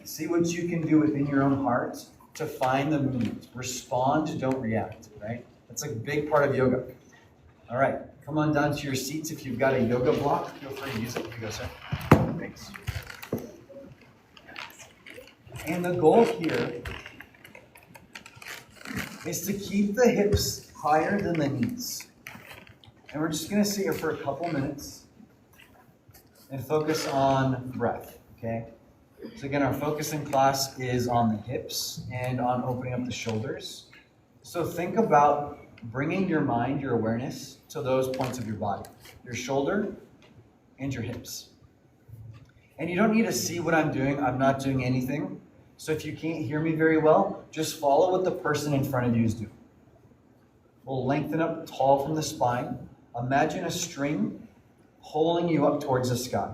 See what you can do within your own heart to find the movement. Respond, don't react, right? That's a big part of yoga. All right, come on down to your seats. If you've got a yoga block, feel free to use it. Here you go, sir. Thanks. And the goal here is to keep the hips higher than the knees. And we're just going to sit here for a couple minutes and focus on breath, okay? So again, our focus in class is on the hips and on opening up the shoulders. So think about bringing your mind, your awareness, to those points of your body, your shoulder and your hips. And you don't need to see what I'm doing. I'm not doing anything. So if you can't hear me very well, just follow what the person in front of you is doing. We'll lengthen up tall from the spine. Imagine a string pulling you up towards the sky.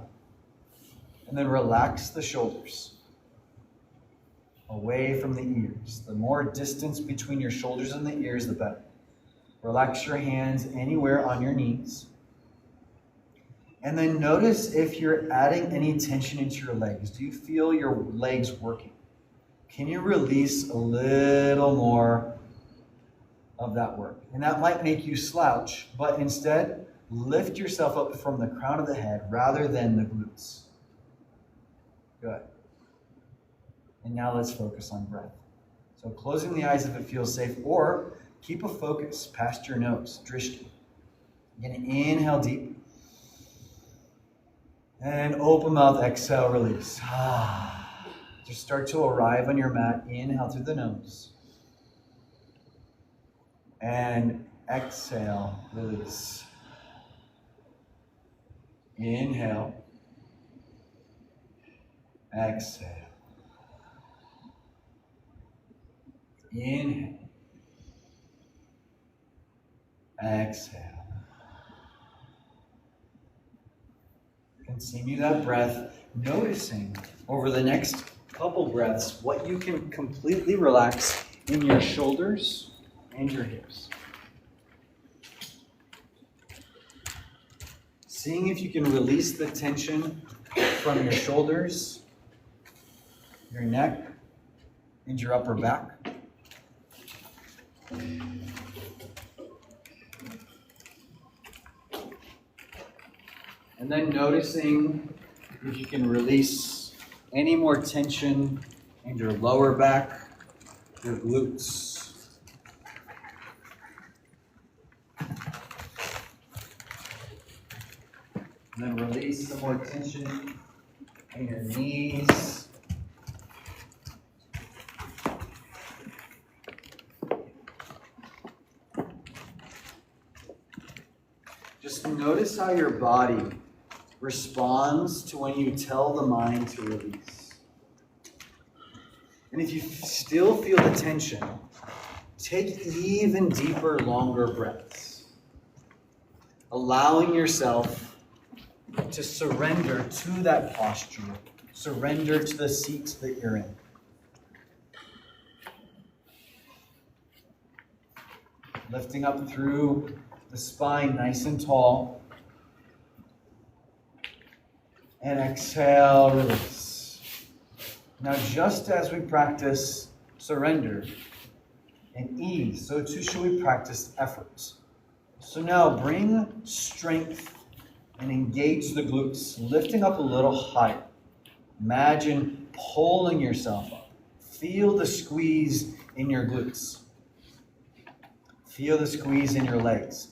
And then relax the shoulders away from the ears. The more distance between your shoulders and the ears, the better. Relax your hands anywhere on your knees. And then notice if you're adding any tension into your legs. Do you feel your legs working? Can you release a little more of that work? And that might make you slouch, but instead, lift yourself up from the crown of the head rather than the glutes. Good. And now let's focus on breath. So closing the eyes if it feels safe, or keep a focus past your nose, drishti. Again, inhale deep. And open mouth, exhale, release. Just start to arrive on your mat. Inhale through the nose. And exhale, release. Inhale. Exhale. Inhale. Exhale. Continue that breath, noticing over the next couple breaths what you can completely relax in your shoulders and your hips. Seeing if you can release the tension from your shoulders, your neck, and your upper back. And then noticing if you can release any more tension in your lower back, your glutes. And then release some more tension in your knees. Just notice how your body responds to when you tell the mind to release. And if you still feel the tension, take even deeper, longer breaths, allowing yourself to surrender to that posture, surrender to the seat that you're in. Lifting up through the spine nice and tall. And exhale, release. Now, just as we practice surrender and ease, so too should we practice effort. So now bring strength and engage the glutes, lifting up a little higher. Imagine pulling yourself up. Feel the squeeze in your glutes. Feel the squeeze in your legs.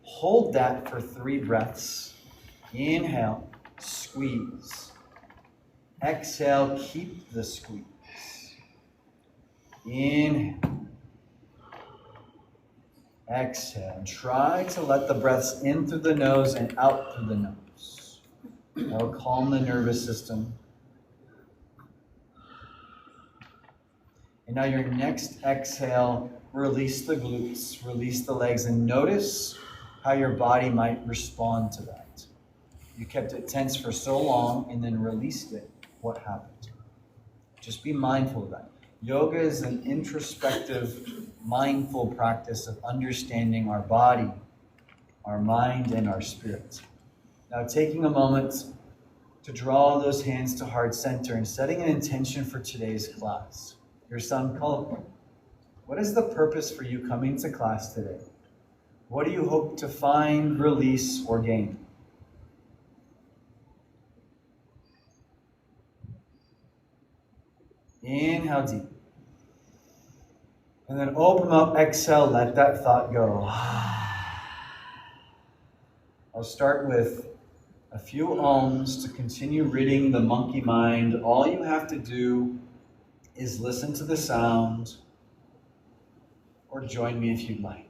Hold that for 3 breaths. Inhale. Squeeze. Exhale, keep the squeeze. Inhale. Exhale. And try to let the breaths in through the nose and out through the nose. That will calm the nervous system. And now your next exhale, release the glutes, release the legs, and notice how your body might respond to that. You kept it tense for so long and then released it. What happened? Just be mindful of that. Yoga is an introspective, mindful practice of understanding our body, our mind, and our spirit. Now, taking a moment to draw those hands to heart center and setting an intention for today's class. Your son called, what is the purpose for you coming to class today? What do you hope to find, release, or gain? Inhale deep. And then open up, exhale, let that thought go. I'll start with a few ohms to continue ridding the monkey mind. All you have to do is listen to the sound or join me if you'd like.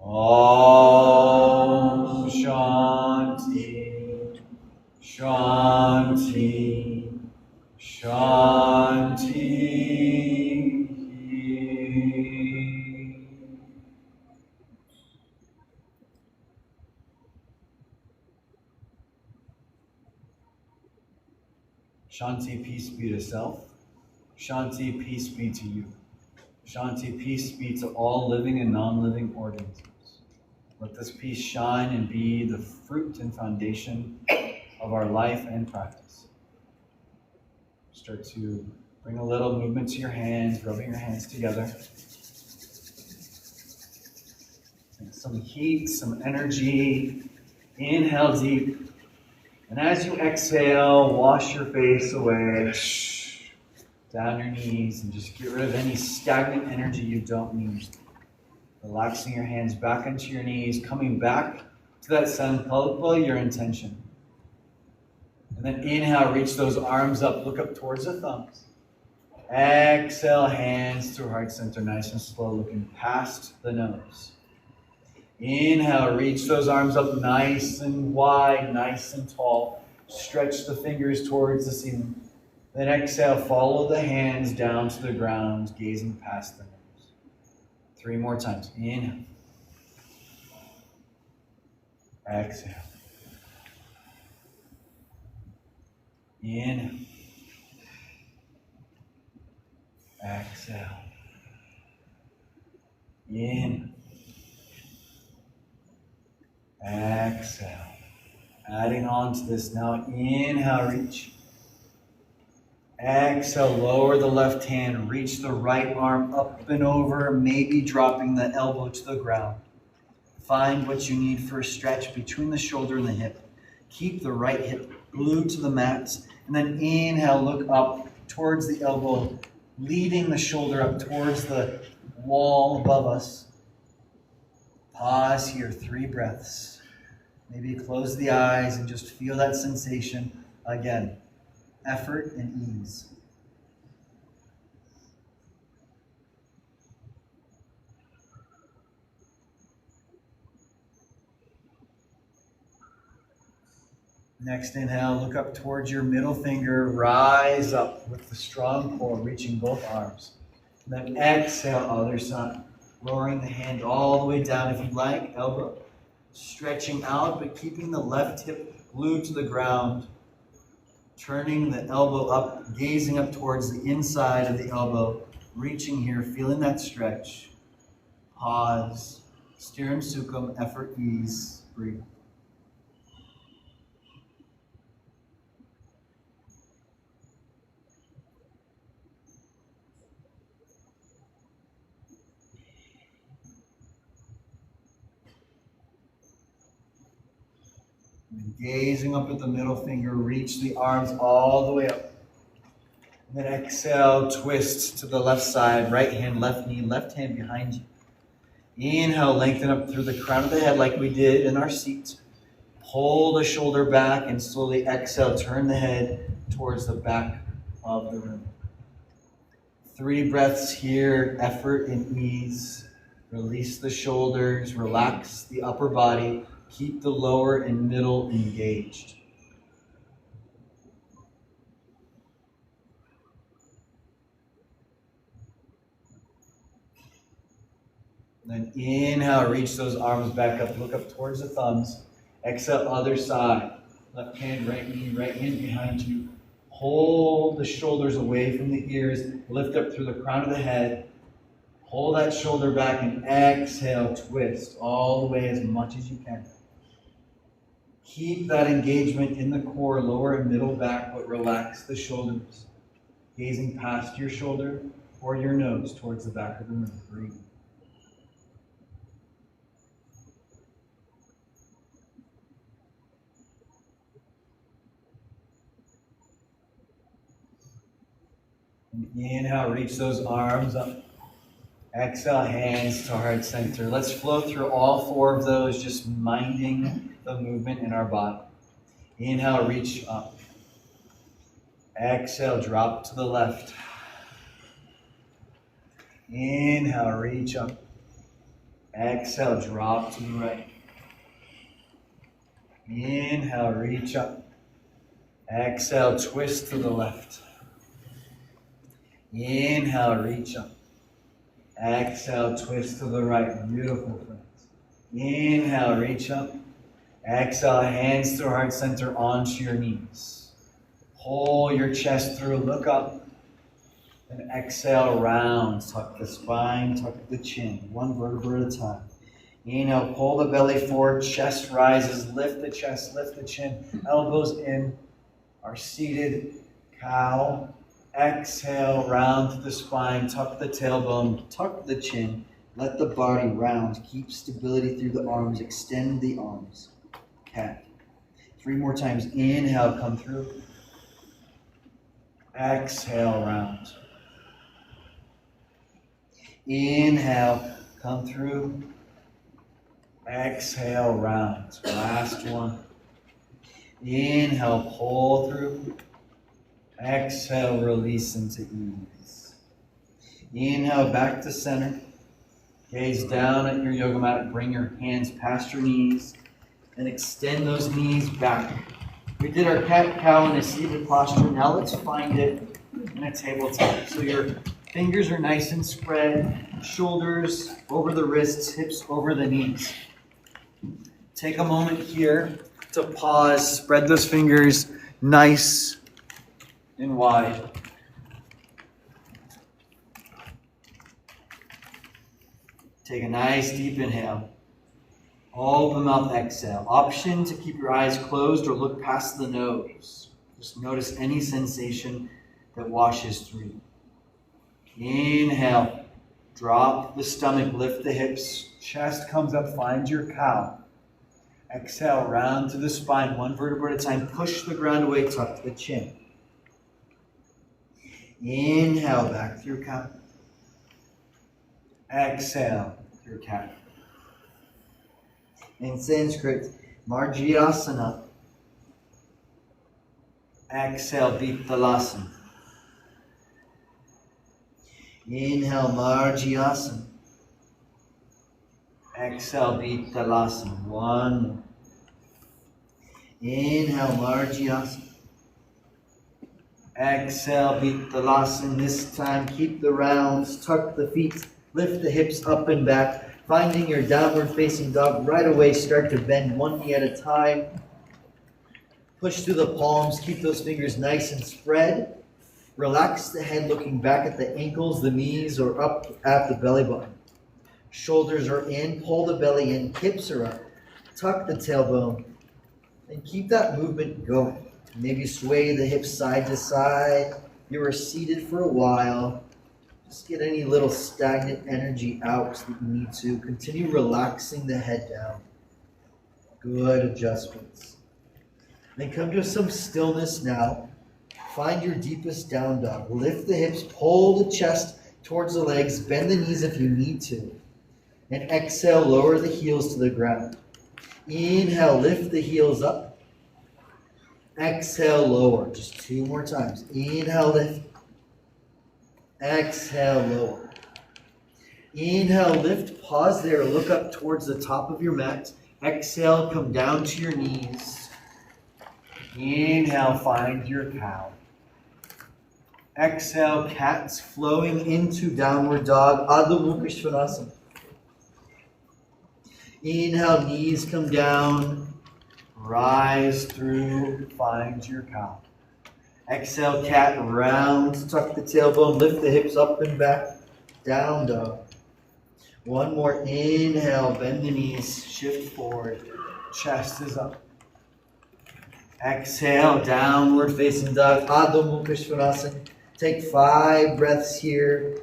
Om Shanti, Shanti, Shanti. Shanti, peace be to self. Shanti, peace be to you. Shanti, peace be to all living and non-living organisms. Let this peace shine and be the fruit and foundation of our life and practice. Start to bring a little movement to your hands, rubbing your hands together. And some heat, some energy. Inhale deep. And as you exhale, wash your face away. Down your knees and just get rid of any stagnant energy you don't need. Relaxing your hands back into your knees, coming back to that sankalpa, your intention. And then inhale, reach those arms up, look up towards the thumbs. Exhale, hands to heart center, nice and slow, looking past the nose. Inhale, reach those arms up nice and wide, nice and tall. Stretch the fingers towards the ceiling. Then exhale, follow the hands down to the ground, gazing past the nose. 3 more times. Inhale. Exhale. Inhale. Exhale. Inhale. Exhale. Adding on to this now. Inhale, reach. Exhale, lower the left hand, reach the right arm up and over, maybe dropping the elbow to the ground. Find what you need for a stretch between the shoulder and the hip. Keep the right hip glued to the mat, and then inhale, look up towards the elbow, leading the shoulder up towards the wall above us. Pause here, 3 breaths. Maybe close the eyes and just feel that sensation again. Effort and ease. Next inhale, look up towards your middle finger, rise up with the strong core, reaching both arms. And then exhale, other side. Lowering the hand all the way down if you like, elbow. Stretching out, but keeping the left hip glued to the ground. Turning the elbow up, gazing up towards the inside of the elbow, reaching here, feeling that stretch. Pause, stiram sukham, effort, ease, breathe. And gazing up at the middle finger, reach the arms all the way up. And then exhale, twist to the left side, right hand, left knee, left hand behind you. Inhale, lengthen up through the crown of the head like we did in our seat. Pull the shoulder back and slowly exhale, turn the head towards the back of the room. 3 breaths here, effort and ease. Release the shoulders, relax the upper body. Keep the lower and middle engaged. Then inhale, reach those arms back up, look up towards the thumbs. Exhale, other side. Left hand, right knee, right hand behind you. Hold the shoulders away from the ears. Lift up through the crown of the head. Pull that shoulder back and exhale, twist all the way as much as you can. Keep that engagement in the core, lower and middle back, but relax the shoulders. Gazing past your shoulder or your nose towards the back of the room. Breathe. And inhale, reach those arms up. Exhale, hands to heart center. Let's flow through all 4 of those, just minding the movement in our body. Inhale, reach up. Exhale, drop to the left. Inhale, reach up. Exhale, drop to the right. Inhale, reach up. Exhale, twist to the left. Inhale, reach up. Exhale, twist to the right. Beautiful, friends. Inhale, reach up. Exhale, hands to heart center onto your knees. Pull your chest through, look up. And exhale, round. Tuck the spine, tuck the chin. 1 vertebra at a time. Inhale, pull the belly forward, chest rises, lift the chest, lift the chin. Elbows in, our seated cow. Exhale, round to the spine, tuck the tailbone, tuck the chin, let the body round, keep stability through the arms, extend the arms. Cat. 3 more times, inhale, come through. Exhale, round. Inhale, come through. Exhale, round. Last one. Inhale, pull through. Exhale, release into ease. Inhale, back to center. Gaze down at your yoga mat. Bring your hands past your knees and extend those knees back. We did our cat-cow in a seated posture. Now let's find it in a tabletop. So your fingers are nice and spread. Shoulders over the wrists, hips over the knees. Take a moment here to pause. Spread those fingers nice and wide. Take a nice deep inhale. Open mouth, exhale. Option to keep your eyes closed or look past the nose. Just notice any sensation that washes through. Inhale. Drop the stomach, lift the hips. Chest comes up, find your cow. Exhale, round to the spine, 1 vertebra at a time. Push the ground away, tuck the chin. Inhale, back through cow. Exhale, through cat. In Sanskrit, Marjyasana. Exhale, Vittalasana. Inhale, Marjyasana. Exhale, Vittalasana. 1 more. Inhale, Marjyasana. Exhale, Vittalasana. This time, keep the rounds, tuck the feet, lift the hips up and back. Finding your downward facing dog, right away start to bend 1 knee at a time. Push through the palms, keep those fingers nice and spread. Relax the head looking back at the ankles, the knees, or up at the belly button. Shoulders are in, pull the belly in, hips are up. Tuck the tailbone, and keep that movement going. Maybe sway the hips side to side. You are seated for a while. Just get any little stagnant energy out that you need to. Continue relaxing the head down. Good adjustments. Then come to some stillness now. Find your deepest down dog. Lift the hips, pull the chest towards the legs, bend the knees if you need to. And exhale, lower the heels to the ground. Inhale, lift the heels up. Exhale, lower. Just 2 more times. Inhale, lift. Exhale, lower. Inhale, lift. Pause there. Look up towards the top of your mat. Exhale, come down to your knees. Inhale, find your cow. Exhale, cats flowing into downward dog, Adho Mukha Svanasana. Inhale, knees come down, rise through, find your cow. Exhale, cat round, tuck the tailbone, lift the hips up and back, down dog. One more, inhale, bend the knees, shift forward, chest is up. Exhale, downward facing dog, Adho Mukha Svanasana. Take 5 breaths here.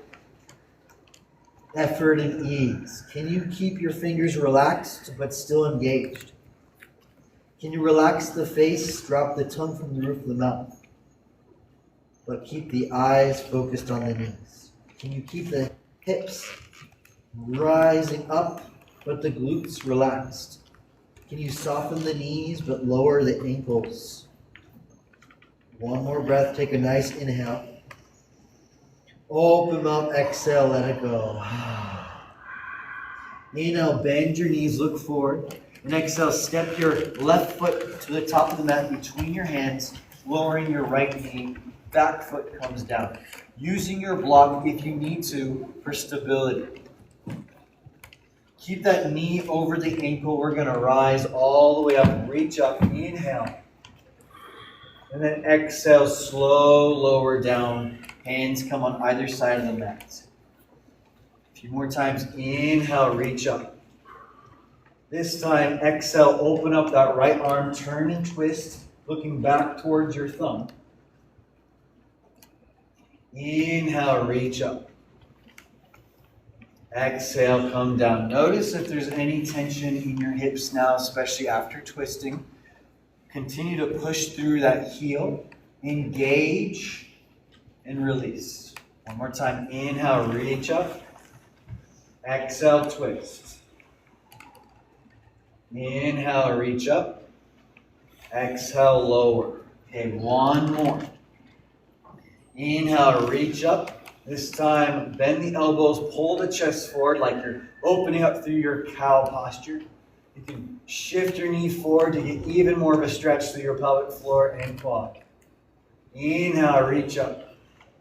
Effort and ease. Can you keep your fingers relaxed but still engaged? Can you relax the face, drop the tongue from the roof of the mouth, but keep the eyes focused on the knees? Can you keep the hips rising up but the glutes relaxed? Can you soften the knees but lower the ankles? One more breath. Take a nice inhale. Open mouth, exhale, let it go. Inhale, bend your knees, look forward. And exhale, step your left foot to the top of the mat between your hands, lowering your right knee. Back foot comes down. Using your block, if you need to, for stability. Keep that knee over the ankle. We're going to rise all the way up. Reach up. Inhale. And then exhale, slow, lower down. Hands come on either side of the mat. A few more times. Inhale, reach up. This time, exhale, open up that right arm, turn and twist, looking back towards your thumb. Inhale, reach up. Exhale, come down. Notice if there's any tension in your hips now, especially after twisting. Continue to push through that heel. Engage and release. One more time. Inhale, reach up. Exhale, twist. Inhale, reach up. Exhale, lower. Okay, one more. Inhale, reach up. This time, bend the elbows, pull the chest forward like you're opening up through your cow posture. You can shift your knee forward to get even more of a stretch through your pelvic floor and quad. Inhale, reach up.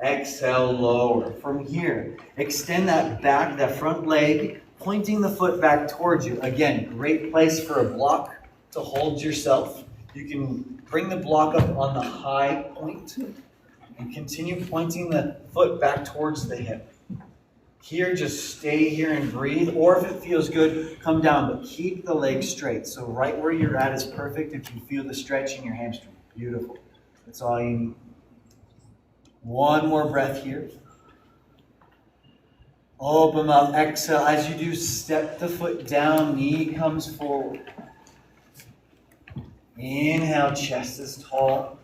Exhale, lower. From here, extend that back, that front leg, pointing the foot back towards you. Again, great place for a block to hold yourself. You can bring the block up on the high point and continue pointing the foot back towards the hip. Here, just stay here and breathe, or if it feels good, come down, but keep the legs straight. So right where you're at is perfect if you feel the stretch in your hamstring. Beautiful. That's all you need. One more breath here. Open mouth, exhale. As you do, step the foot down, knee comes forward. Inhale, chest is tall.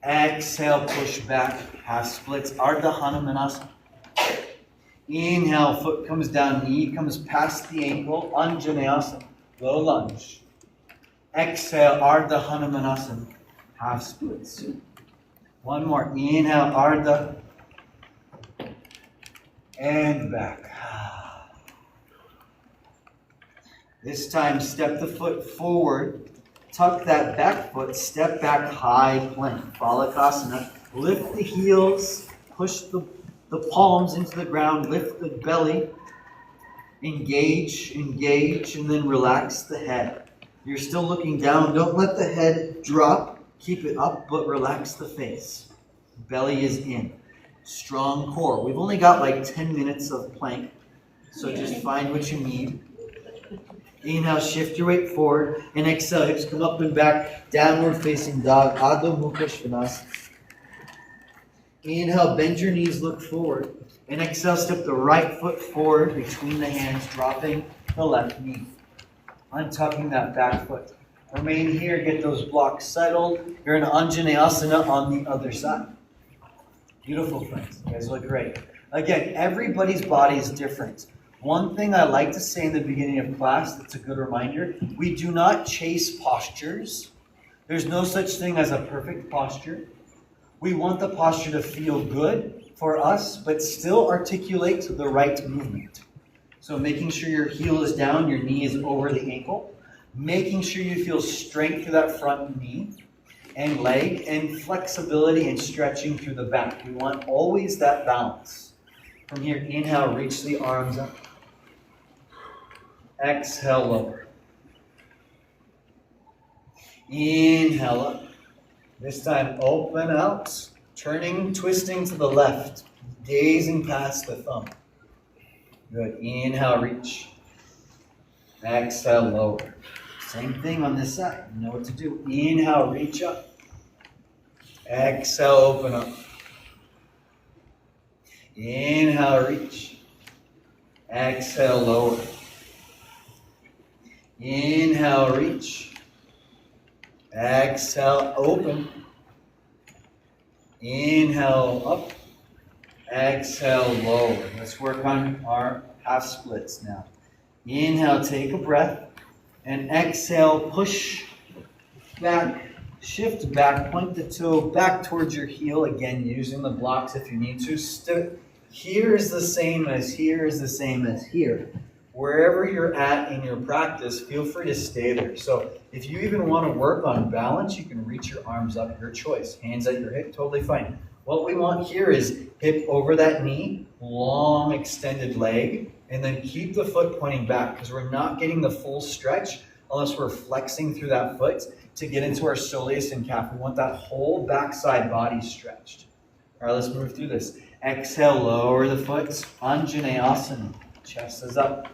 Exhale, push back, half splits, Ardha Hanumanasana. Inhale, foot comes down, knee comes past the ankle, Anjaneyasana, low lunge. Exhale, Ardha Hanumanasana, half splits. One more. Inhale, Ardha. And back. This time, step the foot forward. Tuck that back foot. Step back, high plank. Balasana. Lift the heels. Push the palms into the ground. Lift the belly. Engage, engage, and then relax the head. You're still looking down. Don't let the head drop. Keep it up, but relax the face. Belly is in. Strong core. We've only got like 10 minutes of plank, so just find what you need. Inhale, shift your weight forward, and exhale, hips come up and back, downward facing dog, Adho Mukha Svanasana. Inhale, bend your knees, look forward, and exhale, step the right foot forward between the hands, dropping the left knee. Untucking that back foot. Remain here, get those blocks settled. You're in Anjaneyasana on the other side. Beautiful, friends. You guys look great. Again, everybody's body is different. One thing I like to say in the beginning of class that's a good reminder, we do not chase postures. There's no such thing as a perfect posture. We want the posture to feel good for us, but still articulate the right movement. So making sure your heel is down, your knee is over the ankle, making sure you feel strength through that front knee and leg, and flexibility and stretching through the back. We want always that balance. From here, inhale, reach the arms up. Exhale, lower. Inhale up. This time, open out, turning, twisting to the left, gazing past the thumb. Good. Inhale, reach. Exhale, lower. Same thing on this side. You know what to do. Inhale, reach up. Exhale, open up. Inhale, reach. Exhale, lower. Inhale, reach. Exhale, open. Inhale, up. Exhale, lower. Let's work on our half splits now. Inhale, take a breath. And exhale, push back, shift back, point the toe back towards your heel. Again, using the blocks if you need to. Here is the same as here is the same as here. Wherever you're at in your practice, feel free to stay there. So if you even want to work on balance, you can reach your arms up, your choice. Hands at your hip, totally fine. What we want here is hip over that knee, long extended leg, and then keep the foot pointing back because we're not getting the full stretch unless we're flexing through that foot to get into our soleus and calf. We want that whole backside body stretched. All right, let's move through this. Exhale, lower the foot. Anjaneyasana. Chest is up.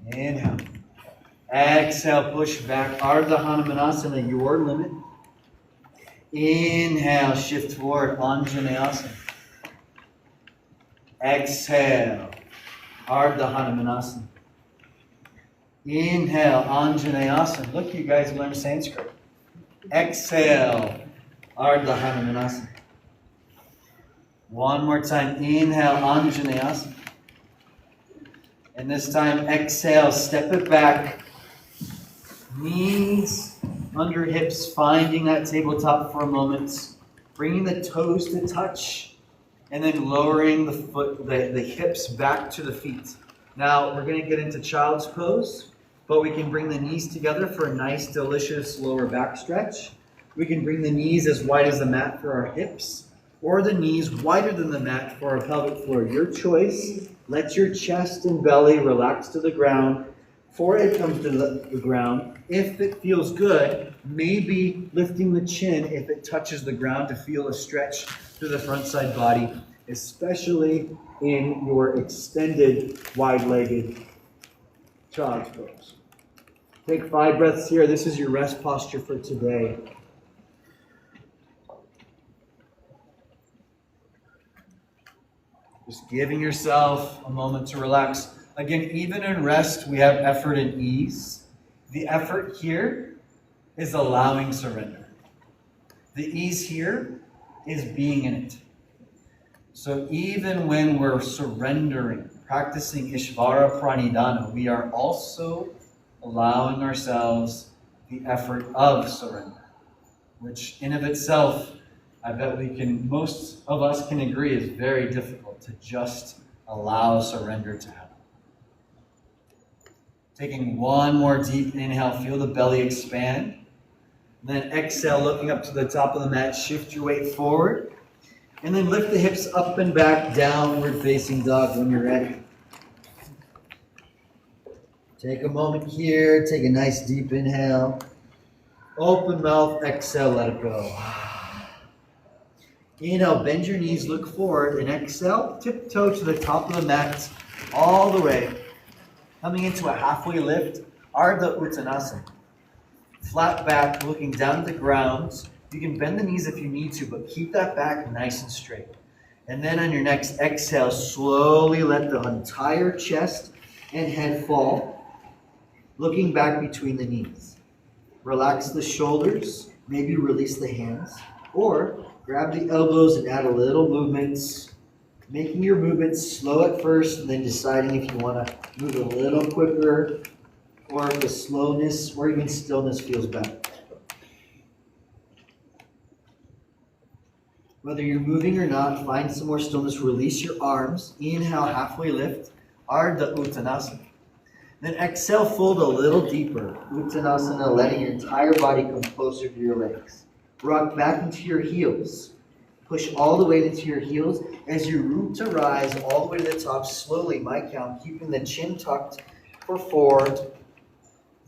Inhale. Exhale, push back. Ardha Hanumanasana, your limit. Inhale, shift forward. Anjaneyasana. Exhale. Ardha Hanumanasana. Inhale, Anjaneyasana. Look, you guys learn Sanskrit. Exhale, Ardha Hanumanasana. One more time. Inhale, Anjaneyasana. And this time, exhale, step it back. Knees under hips, finding that tabletop for a moment. Bringing the toes to touch. And then lowering the hips back to the feet. Now, we're going to get into child's pose. But we can bring the knees together for a nice, delicious lower back stretch. We can bring the knees as wide as the mat for our hips, or the knees wider than the mat for our pelvic floor. Your choice. Let your chest and belly relax to the ground. Forehead comes to the ground. If it feels good, maybe lifting the chin if it touches the ground to feel a stretch through the front side body, especially in your extended, wide-legged child's pose. Take 5 breaths here. This is your rest posture for today. Just giving yourself a moment to relax. Again, even in rest, we have effort and ease. The effort here is allowing surrender. The ease here is being in it. So even when we're surrendering, practicing Ishvara Pranidhana, we are also allowing ourselves the effort of surrender, which in of itself, I bet most of us can agree is very difficult to just allow surrender to happen. Taking one more deep inhale, feel the belly expand. Then exhale, looking up to the top of the mat, shift your weight forward. And then lift the hips up and back, downward facing dog when you're ready. Take a moment here, take a nice deep inhale. Open mouth, exhale, let it go. Inhale, bend your knees, look forward, and exhale, tiptoe to the top of the mat, all the way. Coming into a halfway lift, Ardha Uttanasana. Flat back, looking down to the ground. You can bend the knees if you need to, but keep that back nice and straight. And then on your next exhale, slowly let the entire chest and head fall, looking back between the knees. Relax the shoulders, maybe release the hands, or grab the elbows and add a little movement Making your movements slow at first and then deciding if you want to move a little quicker or if the slowness or even stillness feels better. Whether you're moving or not, find some more stillness. Release your arms. Inhale, halfway lift. Ardha Uttanasana. Then exhale, fold a little deeper. Uttanasana, letting your entire body come closer to your legs. Rock back into your heels. Push all the weight into your heels as you root to rise all the way to the top, slowly, my count, keeping the chin tucked for 4,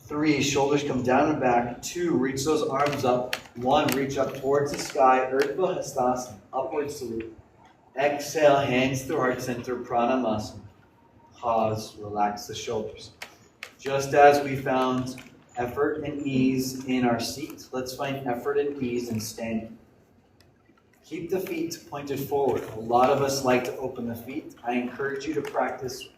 3, shoulders come down and back, 2, reach those arms up, 1, reach up towards the sky, Urdhva Hastasana, upward salute. Exhale, hands through heart center, Pranamasana. Pause, relax the shoulders. Just as we found effort and ease in our seat, let's find effort and ease in standing. Keep the feet pointed forward. A lot of us like to open the feet. I encourage you to practice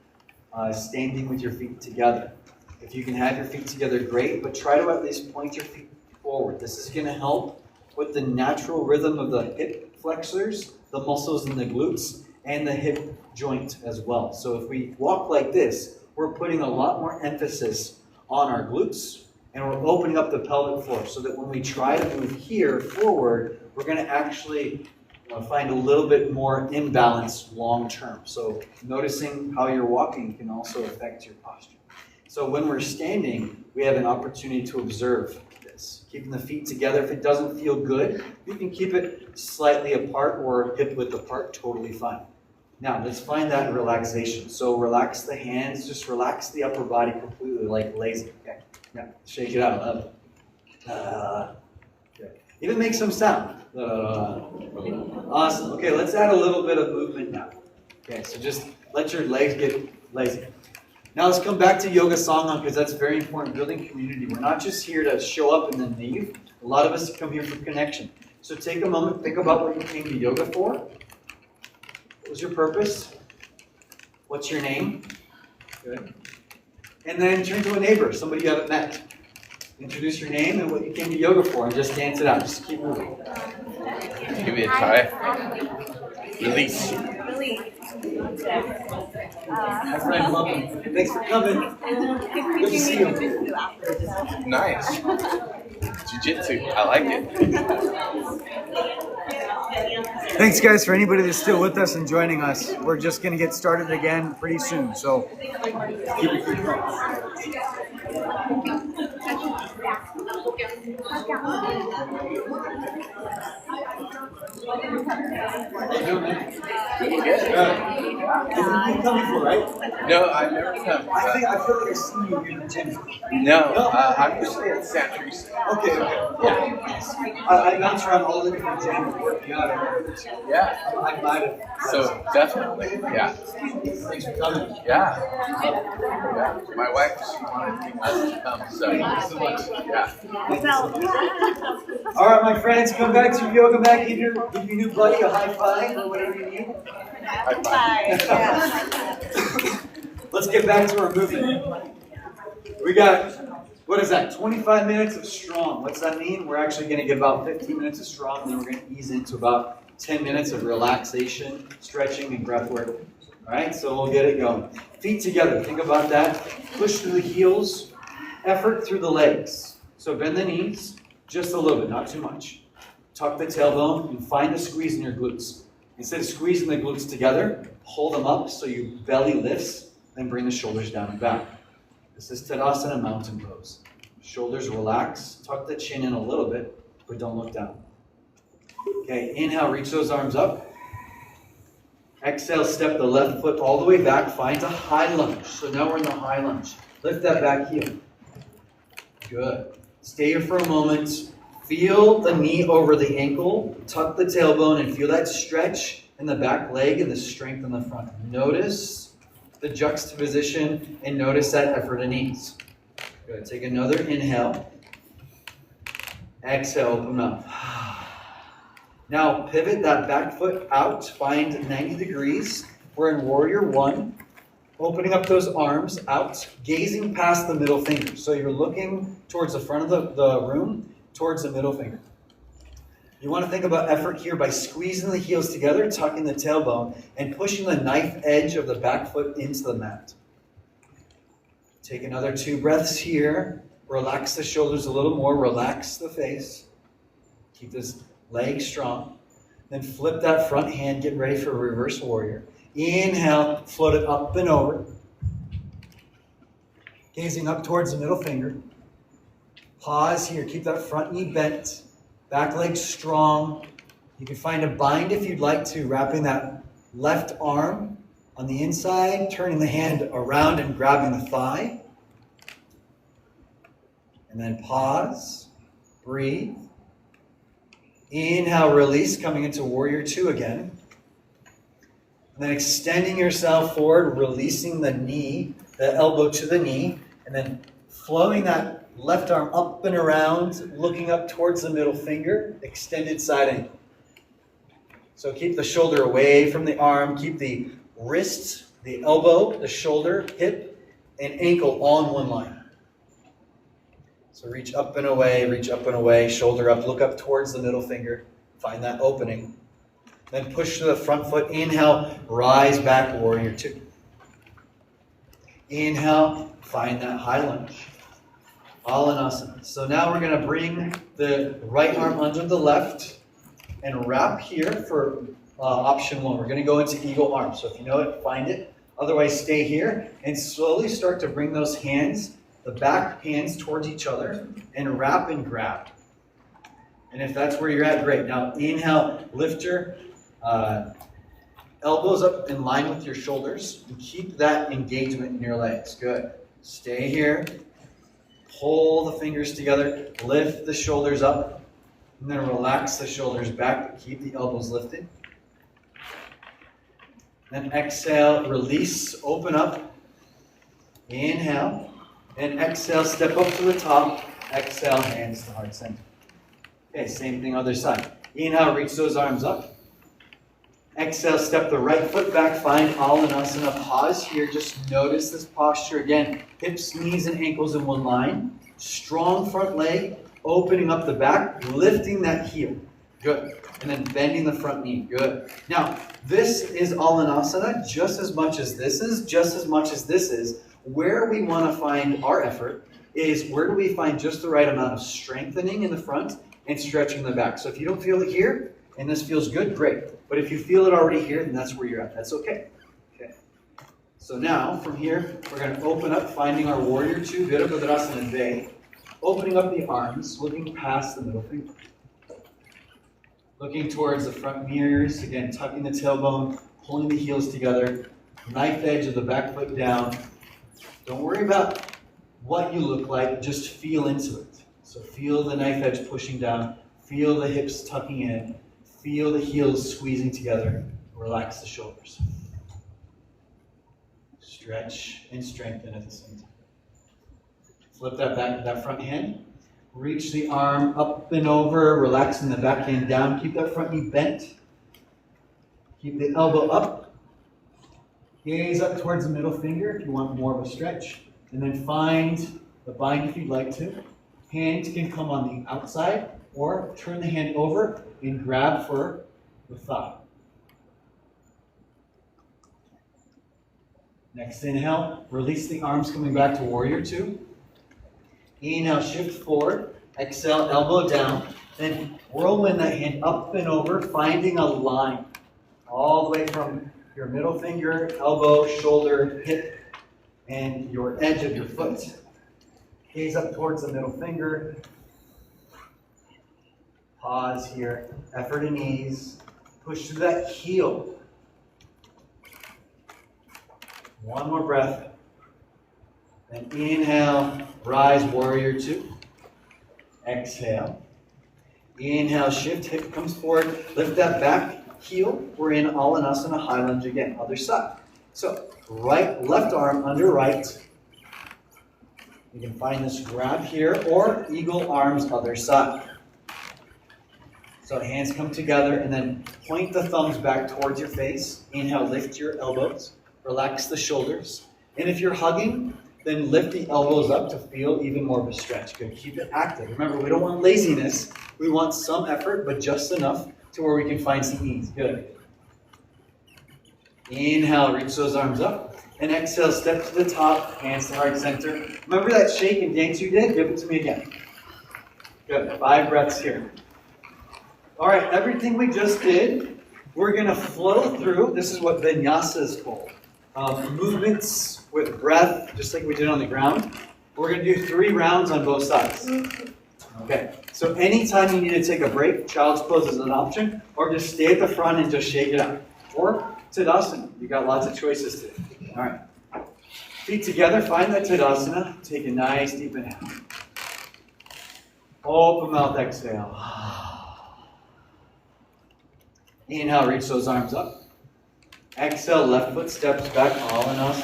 standing with your feet together. If you can have your feet together, great, but try to at least point your feet forward. This is going to help with the natural rhythm of the hip flexors, the muscles in the glutes, and the hip joint as well. So if we walk like this, we're putting a lot more emphasis on our glutes, and we're opening up the pelvic floor so that when we try to move here forward, we're going to actually find a little bit more imbalance long term. So noticing how you're walking can also affect your posture. So when we're standing, we have an opportunity to observe this. Keeping the feet together, if it doesn't feel good, you can keep it slightly apart or hip width apart, totally fine. Now, let's find that relaxation. So relax the hands, just relax the upper body completely like lazy. Okay. Yeah, shake it out. Okay. Even make some sound. Awesome. Okay, let's add a little bit of movement now. Okay, so just let your legs get lazy. Now let's come back to Yoga Sangha because that's very important, building community. We're not just here to show up and then leave. A lot of us come here for connection. So take a moment, think about what you came to yoga for. What was your purpose? What's your name? Good. And then turn to a neighbor, somebody you haven't met. Introduce your name and what you came to yoga for and just dance it out. Just keep moving. Give me a try. Release. My friend, welcome. Thanks for coming. Good to see you. Nice. Jiu-jitsu. I like it. Thanks, guys, for anybody that's still with us and joining us. We're just going to get started again pretty soon, so keep it going. You're coming for, right? No, I've never come. I feel like I've seen you in the gym. No, I'm usually at Santa Teresa. Okay. Yeah. I bounce around all the different gyms working out. Yeah. I might have. So definitely. Yeah. Thanks for coming. Yeah. Yeah. My wife, she wanted us to come, so yeah. All right, my friends, come back to your yoga mat. Give your new buddy a high five or whatever you need. High five. Let's get back to our movement. We got, what is that, 25 minutes of strong. What's that mean? We're actually going to get about 15 minutes of strong, and then we're going to ease into about 10 minutes of relaxation, stretching, and breath work. All right, so we'll get it going. Feet together, think about that. Push through the heels, effort through the legs. So bend the knees just a little bit, not too much. Tuck the tailbone and find the squeeze in your glutes. Instead of squeezing the glutes together, pull them up so your belly lifts, then bring the shoulders down and back. This is Tadasana mountain pose. Shoulders relax, tuck the chin in a little bit, but don't look down. Okay, inhale, reach those arms up. Exhale, step the left foot all the way back, find a high lunge. So now we're in the high lunge. Lift that back heel. Good. Stay here for a moment. Feel the knee over the ankle, tuck the tailbone, and feel that stretch in the back leg and the strength in the front. Notice the juxtaposition and notice that effort and ease. Good. Take another inhale. Exhale, open up. Now pivot that back foot out, find 90 degrees. We're in Warrior One. Opening up those arms out, gazing past the middle finger. So you're looking towards the front of the room, towards the middle finger. You want to think about effort here by squeezing the heels together, tucking the tailbone, and pushing the knife edge of the back foot into the mat. Take another 2 breaths here. Relax the shoulders a little more. Relax the face. Keep this leg strong. Then flip that front hand. Get ready for a reverse warrior. Inhale, float it up and over. Gazing up towards the middle finger. Pause here. Keep that front knee bent. Back leg strong. You can find a bind if you'd like to, wrapping that left arm on the inside, turning the hand around and grabbing the thigh. And then pause. Breathe. Inhale, release, coming into warrior 2 again. And then extending yourself forward, releasing the knee, the elbow to the knee, and then flowing that left arm up and around, looking up towards the middle finger, extended side ankle. So keep the shoulder away from the arm, keep the wrist, the elbow, the shoulder, hip, and ankle all in one line. So reach up and away, shoulder up, look up towards the middle finger, find that opening. Then push to the front foot, inhale, rise back, warrior 2. Inhale, find that high lunge. Alanasana. So now we're going to bring the right arm under the left and wrap here for option 1. We're going to go into eagle arm. So if you know it, find it. Otherwise, stay here and slowly start to bring those hands, the back hands towards each other, and wrap and grab. And if that's where you're at, great. Now inhale, lift your elbows up in line with your shoulders and keep that engagement in your legs. Good. Stay here. Pull the fingers together. Lift the shoulders up. And then relax the shoulders back, but keep the elbows lifted. Then exhale, release, open up. Inhale. And exhale, step up to the top. Exhale, hands to heart center. Okay, same thing other side. Inhale, reach those arms up. Exhale, step the right foot back, find Alanasana. Pause here, just notice this posture again. Hips, knees, and ankles in one line. Strong front leg, opening up the back, lifting that heel. Good. And then bending the front knee. Good. Now, this is Alanasana just as much as this is. Where we want to find our effort is where do we find just the right amount of strengthening in the front and stretching the back. So if you don't feel it here, and this feels good, great. But if you feel it already here, then that's where you're at. That's okay. Okay. So now, from here, we're going to open up, finding our warrior 2, Virabhadrasana Day. Opening up the arms, looking past the middle finger. Looking towards the front mirrors, again, tucking the tailbone, pulling the heels together, knife edge of the back foot down. Don't worry about what you look like, just feel into it. So feel the knife edge pushing down, feel the hips tucking in, feel the heels squeezing together, relax the shoulders. Stretch and strengthen at the same time. Flip that front hand. Reach the arm up and over, relaxing the back hand down. Keep that front knee bent. Keep the elbow up. Gaze up towards the middle finger if you want more of a stretch. And then find the bind if you'd like to. Hand can come on the outside or turn the hand over and grab for the thigh. Next inhale, release the arms coming back to warrior 2. Inhale, shift forward. Exhale, elbow down. Then whirlwind that hand up and over, finding a line all the way from your middle finger, elbow, shoulder, hip, and your edge of your foot. Gaze up towards the middle finger. Pause here. Effort and ease. Push through that heel. One more breath. And inhale, rise, warrior 2. Exhale. Inhale, shift, hip comes forward. Lift that back heel. We're in Alanasana, high lunge again, other side. So, left arm under right. You can find this grab here, or eagle arms, other side. So hands come together, and then point the thumbs back towards your face. Inhale, lift your elbows. Relax the shoulders. And if you're hugging, Then lift the elbows up to feel even more of a stretch. Good. Keep it active. Remember, we don't want laziness. We want some effort, but just enough to where we can find some ease. Good. Inhale, reach those arms up. And exhale, step to the top, hands to heart center. Remember that shake and dance you did? Give it to me again. Good. 5 breaths here. All right, everything we just did, we're going to flow through. This is what vinyasa is called. Movements with breath, just like we did on the ground. We're going to do 3 rounds on both sides. Okay, so anytime you need to take a break, child's pose is an option, or just stay at the front and just shake it out. Or Tadasana. You got lots of choices today. All right. Feet together, find that Tadasana. Take a nice deep inhale. Open mouth, exhale. Inhale, reach those arms up. Exhale, left foot steps back, all in us.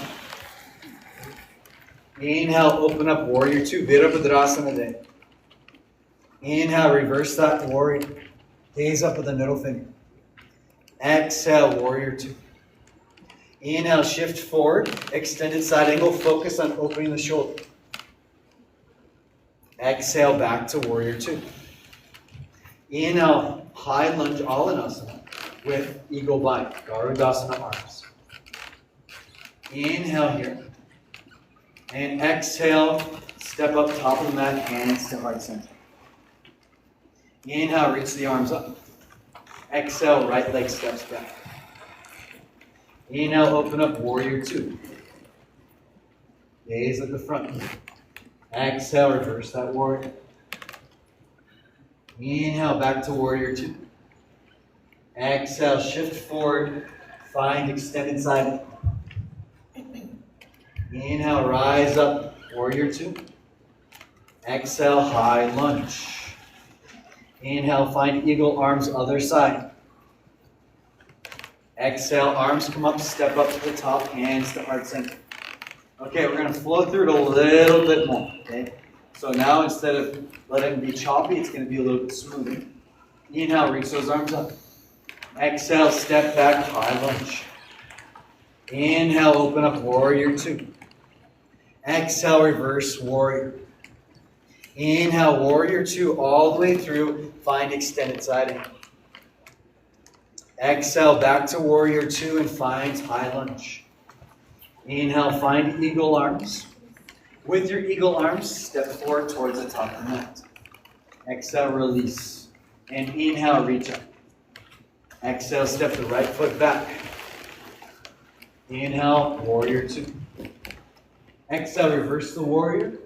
Inhale, open up, warrior 2, Virabhadrasana day. Inhale, reverse that warrior. Gaze up with the middle finger. Exhale, warrior 2. Inhale, shift forward, extended side angle, focus on opening the shoulder. Exhale, back to warrior 2. Inhale, high lunge, all in asana with eagle bind, Garudasana arms. Inhale here. And exhale, step up top of the mat, hands to heart center. Inhale, reach the arms up. Exhale, right leg steps back. Inhale, open up, warrior 2. Gaze at the front. Exhale, reverse that warrior. Inhale, back to warrior 2. Exhale, shift forward, find extended side. Inhale, rise up, warrior 2. Exhale, high lunge. Inhale, find eagle arms, other side. Exhale, arms come up, step up to the top, hands to heart center. Okay, we're going to flow through it a little bit more, okay? So now instead of letting it be choppy, it's going to be a little bit smoother. Inhale, reach those arms up. Exhale, step back, high lunge. Inhale, open up, warrior 2. Exhale, reverse warrior. Inhale, warrior 2, all the way through, find extended side angle. Exhale, back to warrior 2 and find high lunge. Inhale, find eagle arms. With your eagle arms, step forward towards the top of the mat. Exhale, release. And inhale, reach up. Exhale, step the right foot back. Inhale, warrior 2. Exhale, reverse the warrior.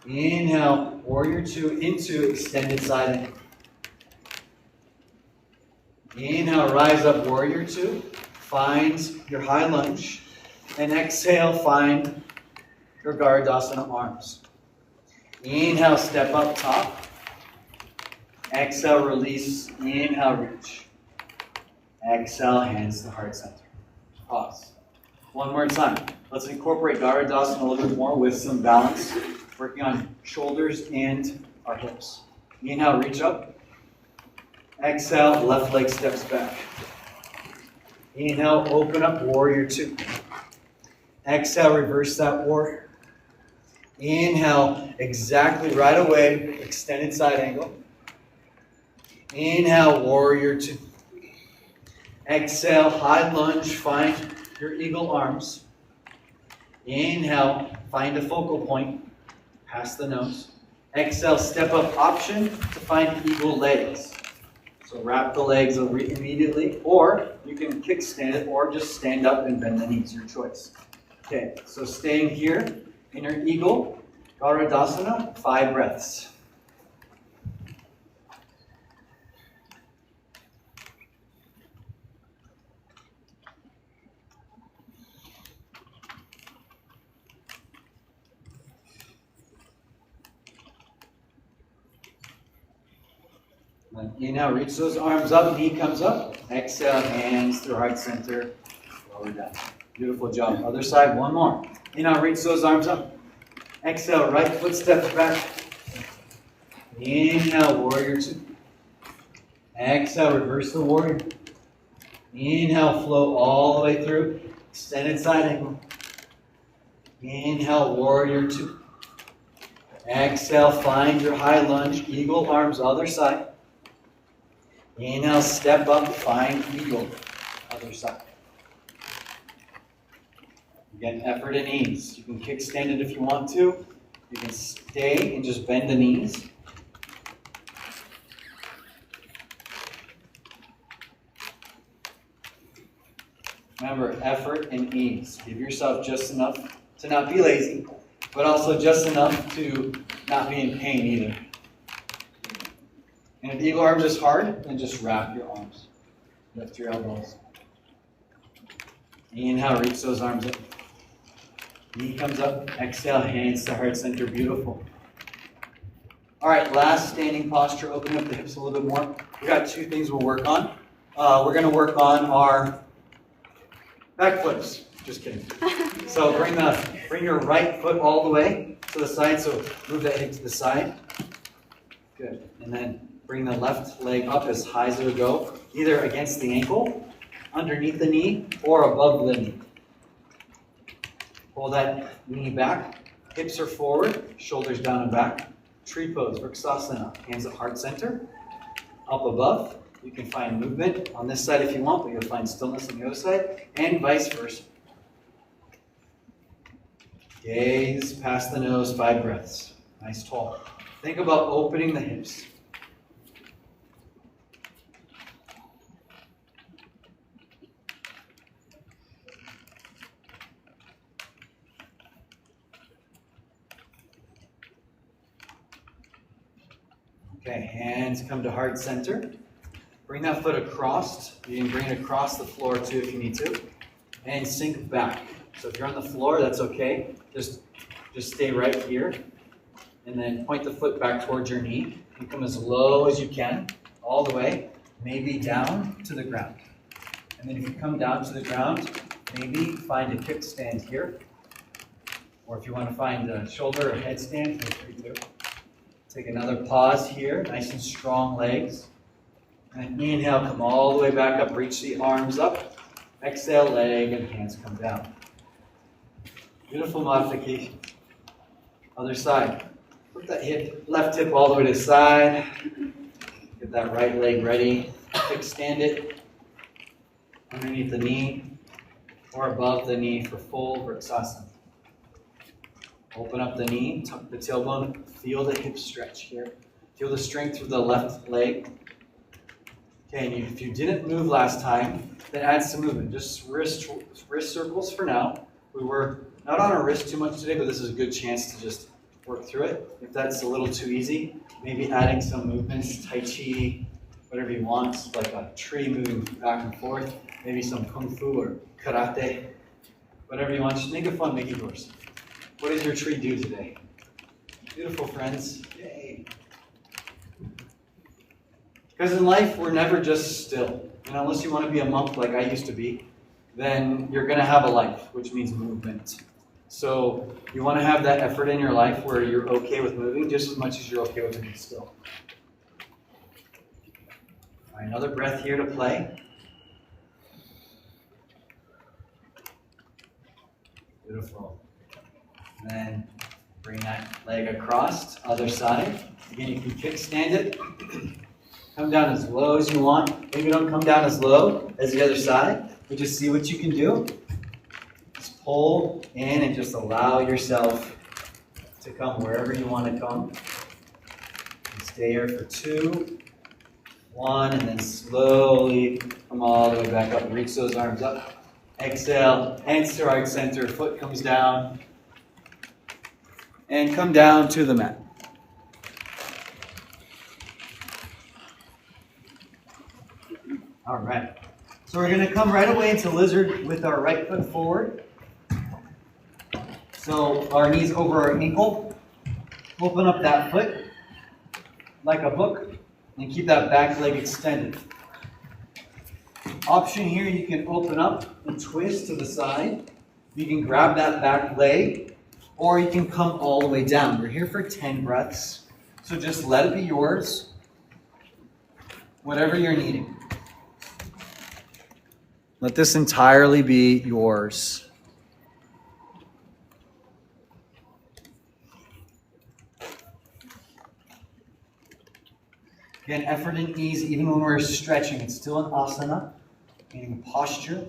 Inhale, warrior 2 into extended side angle. Inhale, rise up, warrior 2. Find your high lunge. And exhale, find your Garudasana arms. Inhale, step up top. Exhale, release. Inhale, reach. Exhale, hands to heart center. Pause. One more time. Let's incorporate Garudasana a little bit more with some balance. Working on shoulders and our hips. Inhale, reach up. Exhale, left leg steps back. Inhale, open up, warrior 2. Exhale, reverse that warrior. Inhale, exactly right away, extended side angle. Inhale, warrior 2. Exhale, high lunge, find your eagle arms. Inhale, find a focal point, past the nose. Exhale, step up option to find eagle legs. So wrap the legs immediately, or you can kickstand it, or just stand up and bend the knees, your choice. Okay, so staying here in your eagle, Garudasana, 5 breaths. Inhale, reach those arms up, knee comes up. Exhale, hands through heart center, lower down. Beautiful job. Other side, one more. Inhale, reach those arms up. Exhale, right foot steps back. Inhale, warrior 2. Exhale, reverse the warrior. Inhale, flow all the way through. Extended side angle. Inhale, warrior two. Exhale, find your high lunge, eagle, arms other side. Inhale, step up, find eagle, other side. Again, effort and ease. You can kickstand it if you want to. You can stay and just bend the knees. Remember, effort and ease. Give yourself just enough to not be lazy, but also just enough to not be in pain either. And if eagle arms is hard, then just wrap your arms. Lift your elbows. Inhale, reach those arms up. Knee comes up. Exhale, hands to heart center. Beautiful. All right, last standing posture. Open up the hips a little bit more. We got two things we'll work on. We're going to work on our back flips. Just kidding. So bring your right foot all the way to the side. So move that hip to the side. Good. And then bring the left leg up as high as it will go, either against the ankle, underneath the knee, or above the knee. Pull that knee back. Hips are forward, shoulders down and back. Tree pose, Vrksasana. Hands at heart center. Up above. You can find movement on this side if you want, but you'll find stillness on the other side, and vice versa. Gaze past the nose, 5 breaths. Nice tall. Think about opening the hips. Okay, hands come to heart center. Bring that foot across. You can bring it across the floor too if you need to. And sink back. So if you're on the floor, that's okay. Just stay right here. And then point the foot back towards your knee. And come as low as you can, all the way, maybe down to the ground. And then if you come down to the ground, maybe find a kickstand here. Or if you want to find a shoulder or headstand, feel free to. Take another pause here, nice and strong legs. And inhale, come all the way back up, reach the arms up. Exhale, leg and hands come down. Beautiful modification. Other side. Put that left hip all the way to the side. Get that right leg ready. Kickstand it underneath the knee or above the knee for full Vrksasana. Open up the knee, tuck the tailbone, feel the hip stretch here. Feel the strength through the left leg. Okay, and if you didn't move last time, then add some movement. Just wrist circles for now. We were not on our wrist too much today, but this is a good chance to just work through it. If that's a little too easy, maybe adding some movements, Tai Chi, whatever you want, like a tree move back and forth, maybe some Kung Fu or Karate, whatever you want. Just make it fun, make it yours. What does your tree do today? Beautiful, friends. Yay. Because in life, we're never just still. And unless you want to be a monk like I used to be, then you're going to have a life, which means movement. So you want to have that effort in your life where you're okay with moving just as much as you're okay with being still. All right, another breath here to play. Beautiful. And then bring that leg across, other side. Again, you can kickstand it. Come down as low as you want. Maybe don't come down as low as the other side, but just see what you can do. Just pull in and just allow yourself to come wherever you want to come. And stay here for 2, 1, and then slowly come all the way back up. Reach those arms up. Exhale, hands to heart center, foot comes down. And come down to the mat. All right. So we're going to come right away into lizard with our right foot forward. So our knees over our ankle. Open up that foot like a hook and keep that back leg extended. Option here, you can open up and twist to the side. You can grab that back leg, or you can come all the way down. We're here for 10 breaths, so just let it be yours, whatever you're needing. Let this entirely be yours. Again, effort and ease, even when we're stretching, it's still an asana, meaning posture.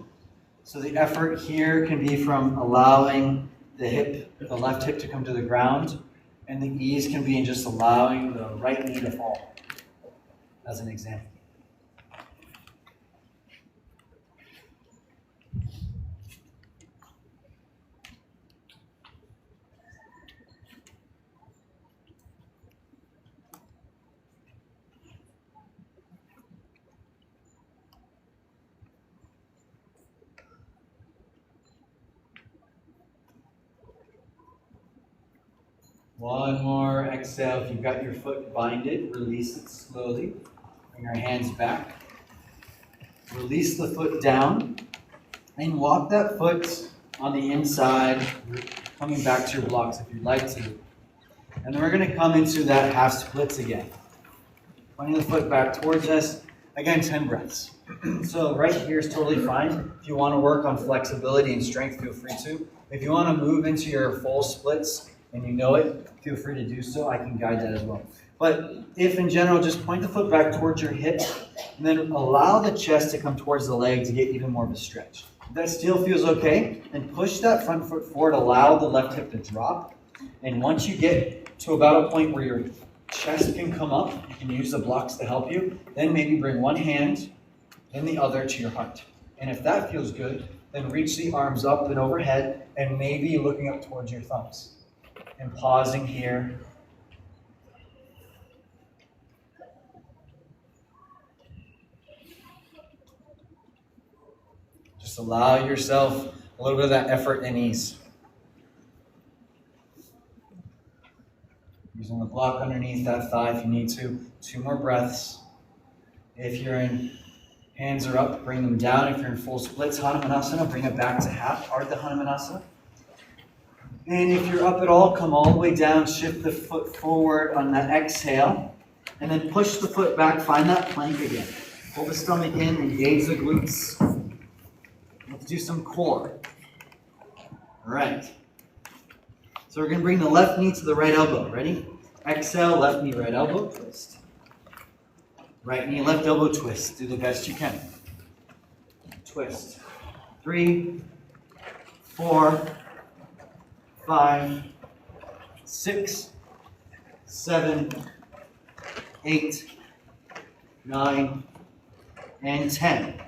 So the effort here can be from allowing the left hip to come to the ground, and the ease can be in just allowing the right knee to fall, as an example. One more exhale. If you've got your foot binded, release it slowly. Bring your hands back. Release the foot down and walk that foot on the inside, coming back to your blocks if you'd like to. And then we're going to come into that half splits again. Pointing the foot back towards us. Again, 10 breaths. So right here is totally fine. If you want to work on flexibility and strength, feel free to. If you want to move into your full splits and you know it, feel free to do so. I can guide that as well. But if in general, just point the foot back towards your hip and then allow the chest to come towards the leg to get even more of a stretch. If that still feels okay, then push that front foot forward, allow the left hip to drop. And once you get to about a point where your chest can come up, you can use the blocks to help you, then maybe bring one hand and the other to your heart. And if that feels good, then reach the arms up and overhead and maybe looking up towards your thumbs. And pausing here. Just allow yourself a little bit of that effort and ease. Using the block underneath that thigh if you need to. 2 more breaths. If you're in hands are up, bring them down. If you're in full splits, Hanumanasana, bring it back to half, Ardha Hanumanasana. And if you're up at all, come all the way down, shift the foot forward on that exhale, and then push the foot back, find that plank again. Pull the stomach in, engage the glutes. Let's do some core. All right. So we're going to bring the left knee to the right elbow. Ready? Exhale, left knee, right elbow, twist. Right knee, left elbow, twist. Do the best you can. Twist. 3, 4, 5, 6, 7, 8, 9, and 10.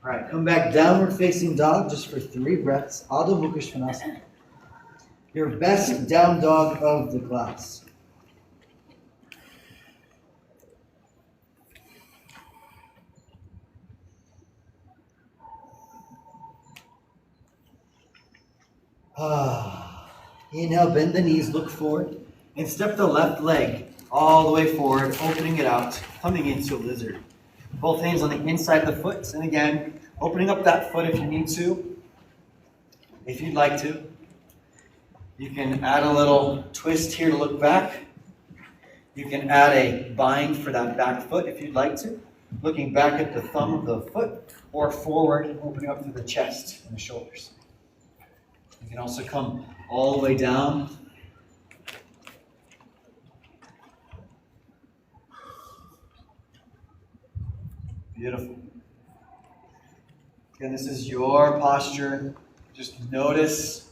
All right, come back downward facing dog just for 3 breaths. Adho Mukha Svanasana. Your best down dog of the class. Inhale, bend the knees, look forward, and step the left leg all the way forward, opening it out, coming into a lizard. Both hands on the inside of the foot, and again, opening up that foot if you need to, if you'd like to. You can add a little twist here to look back. You can add a bind for that back foot if you'd like to, looking back at the thumb of the foot, or forward, opening up through the chest and the shoulders. You can also come all the way down. Beautiful. Again, this is your posture. Just notice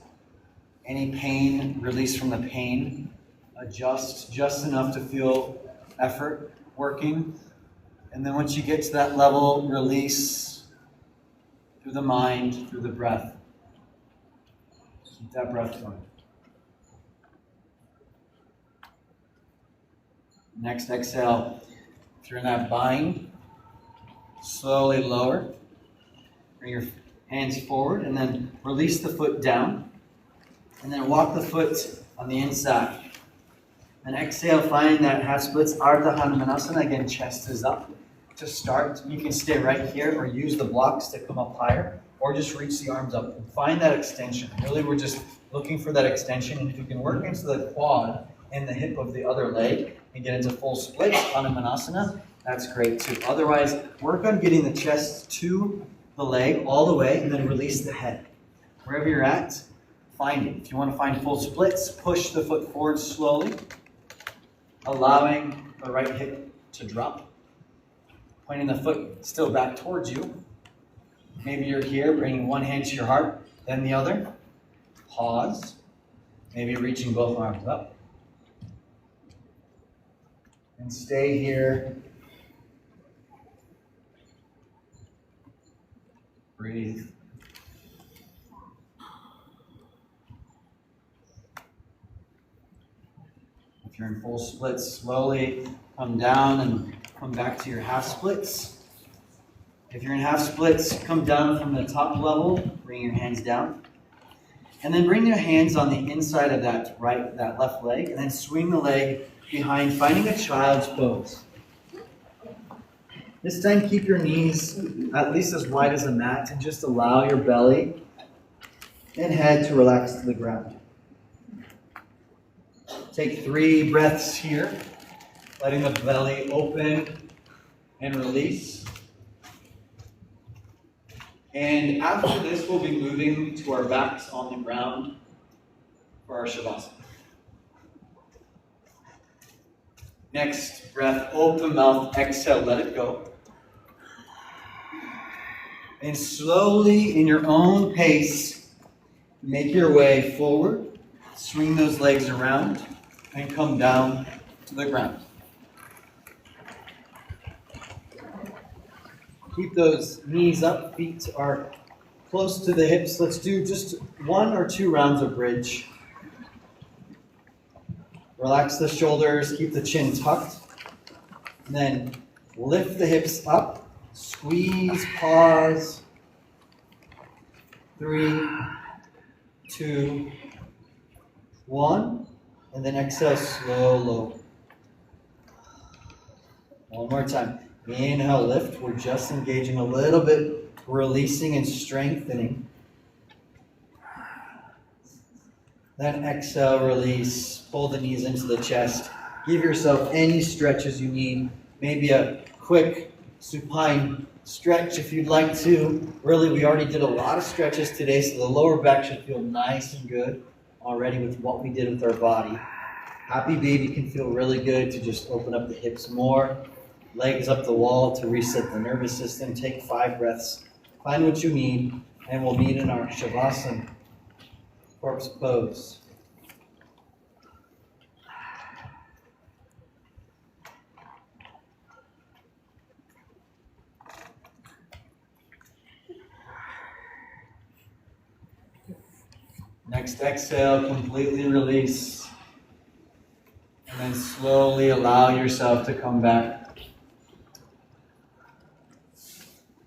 any pain, release from the pain. Adjust just enough to feel effort working. And then once you get to that level, release through the mind, through the breath. Keep that breath going. Next exhale, if you're in that bind, slowly lower. Bring your hands forward and then release the foot down. And then walk the foot on the inside. And exhale, find that half splits, Ardha Hanumanasana. Again, chest is up. To start, you can stay right here or use the blocks to come up higher, or just reach the arms up and find that extension. Really, we're just looking for that extension. And if you can work into the quad and the hip of the other leg and get into full splits, Hanumanasana, that's great too. Otherwise, work on getting the chest to the leg all the way and then release the head. Wherever you're at, find it. If you want to find full splits, push the foot forward slowly, allowing the right hip to drop. pointing the foot still back towards you. Maybe you're here, bringing one hand to your heart, then the other. Pause. Maybe reaching both arms up. And stay here. Breathe. If you're in full splits, slowly come down and come back to your half splits. If you're in half splits, come down from the top level, bring your hands down. And then bring your hands on the inside of that left leg, and then swing the leg behind, finding a child's pose. This time, keep your knees at least as wide as the mat, and just allow your belly and head to relax to the ground. Take 3 breaths here, letting the belly open and release. And after this, we'll be moving to our backs on the ground for our Shavasana. Next breath, open mouth, exhale, let it go. And slowly, in your own pace, make your way forward, swing those legs around, and come down to the ground. Keep those knees up, feet are close to the hips. Let's do just 1 or 2 rounds of bridge. Relax the shoulders, keep the chin tucked. And then lift the hips up, squeeze, pause. 3, 2, 1. And then exhale, slow, low. One more time. Inhale, lift. We're just engaging a little bit, releasing and strengthening. Then exhale, release. Pull the knees into the chest. Give yourself any stretches you need. Maybe a quick supine stretch if you'd like to. Really, we already did a lot of stretches today, so the lower back should feel nice and good already with what we did with our body. Happy baby can feel really good to just open up the hips more. Legs up the wall to reset the nervous system. Take 5 breaths. Find what you need, and we'll meet in our Shavasana, corpse pose. Next exhale, completely release. And then slowly allow yourself to come back.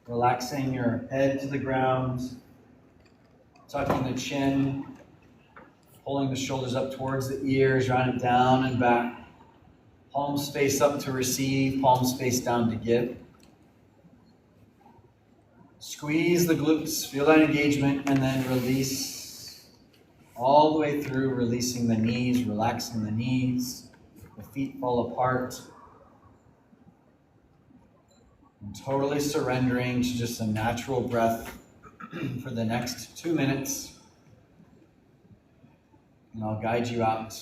Relaxing your head to the ground, tucking the chin, pulling the shoulders up towards the ears, round it down and back. Palms face up to receive, palms face down to give. Squeeze the glutes, feel that engagement, and then release all the way through, releasing the knees, relaxing the knees. The feet fall apart. And totally surrendering to just a natural breath for the next 2 minutes. And I'll guide you out.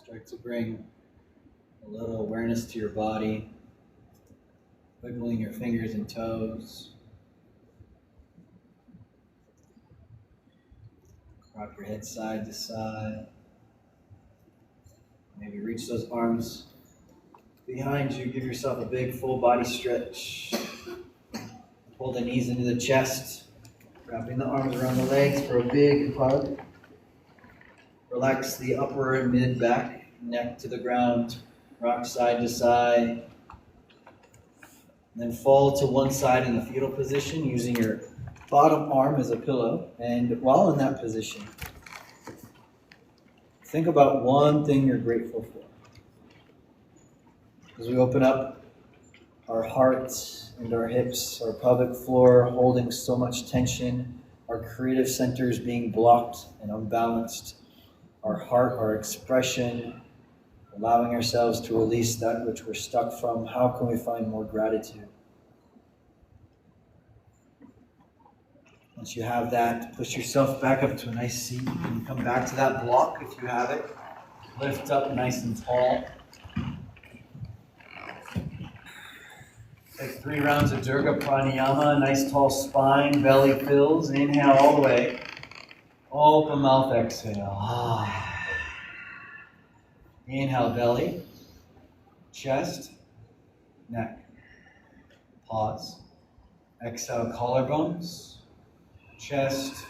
Start to bring a little awareness to your body, wiggling your fingers and toes. Rock your head side to side. Maybe reach those arms behind you. Give yourself a big full body stretch. Pull the knees into the chest. Wrapping the arms around the legs for a big hug. Relax the upper and mid back, neck to the ground. Rock side to side. Then fall to one side in the fetal position using your bottom arm as a pillow. And while in that position, think about one thing you're grateful for. As we open up our hearts and our hips, our pelvic floor holding so much tension, our creative centers being blocked and unbalanced, our heart, our expression, allowing ourselves to release that which we're stuck from. How can we find more gratitude? Once you have that, push yourself back up to a nice seat. You can come back to that block if you have it. Lift up nice and tall. Take 3 rounds of Durga Pranayama. Nice tall spine, belly fills. Inhale all the way. Open mouth, exhale. Inhale, belly, chest, neck. Pause. Exhale, collarbones, chest,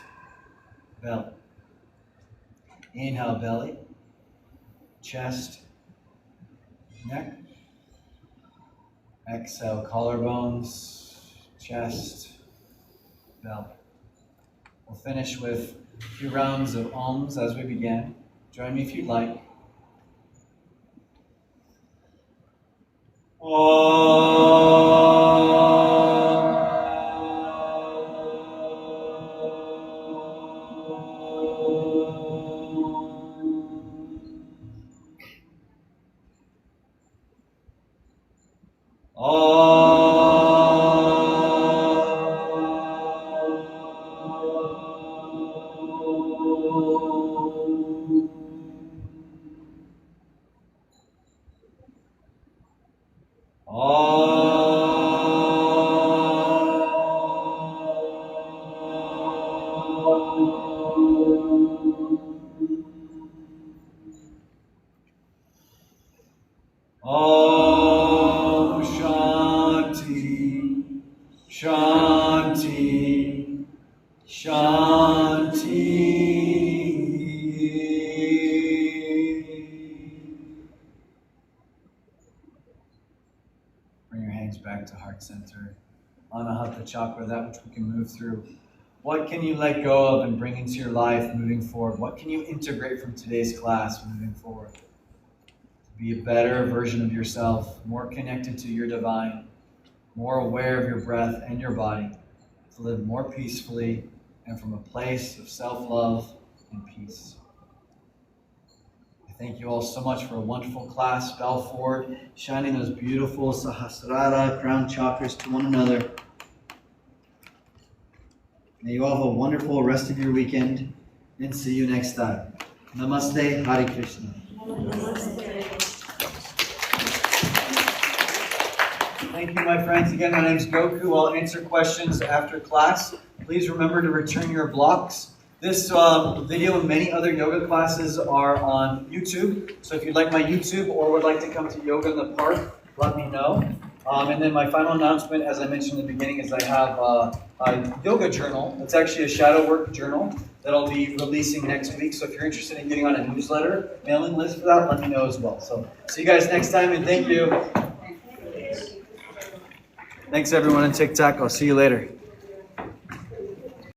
belly. Inhale, belly, chest, neck. Exhale, collarbones, chest, belly. We'll finish with a few rounds of Oms as we begin. Join me if you'd like. Om Shanti, Shanti, Shanti. Bring your hands back to heart center. Anahata chakra, that which we can move through. What can you let go of and bring into your life moving forward? What can you integrate from today's class moving forward? Be a better version of yourself, more connected to your divine, more aware of your breath and your body, to live more peacefully and from a place of self-love and peace. I thank you all so much for a wonderful class. Bow forward, shining those beautiful Sahasrara crown chakras to one another. May you all have a wonderful rest of your weekend, and see you next time. Namaste, Hare Krishna. Thank you, my friends. Again, my name is Goku. I'll answer questions after class. Please remember to return your blocks. This video and many other yoga classes are on YouTube. So if you'd like my YouTube or would like to come to yoga in the park, let me know. And then my final announcement, as I mentioned in the beginning, is I have a yoga journal. It's actually a shadow work journal that I'll be releasing next week. So if you're interested in getting on a newsletter, mailing list for that, let me know as well. So see you guys next time, and thank you. Thanks everyone on TikTok. I'll see you later.